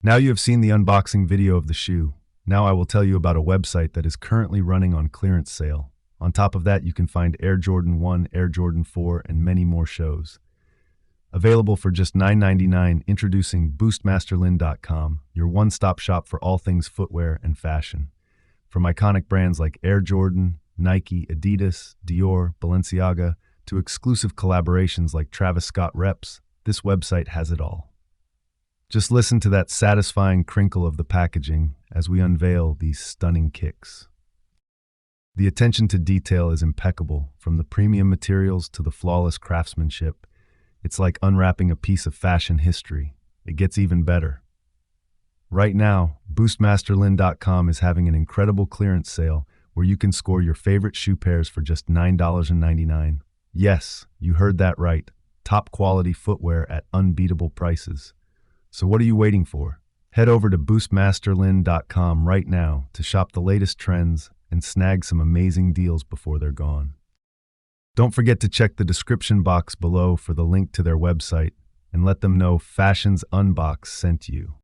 Now you have seen the unboxing video of the shoe. Now I will tell you about a website that is currently running on clearance sale. On top of that, you can find Air Jordan 1, Air Jordan 4, and many more shows. Available for just $9.99, introducing BoostMasterLin.com, your one-stop shop for all things footwear and fashion. From iconic brands like Air Jordan, Nike, Adidas, Dior, Balenciaga, to exclusive collaborations like Travis Scott Reps, this website has it all. Just listen to that satisfying crinkle of the packaging as we unveil these stunning kicks. The attention to detail is impeccable, from the premium materials to the flawless craftsmanship. It's like unwrapping a piece of fashion history. It gets even better. Right now, BoostMasterLin.com is having an incredible clearance sale where you can score your favorite shoe pairs for just $9.99. Yes, you heard that right. Top quality footwear at unbeatable prices. So what are you waiting for? Head over to BoostMasterLin.com right now to shop the latest trends and snag some amazing deals before they're gone. Don't forget to check the description box below for the link to their website and let them know Fashions Unbox sent you.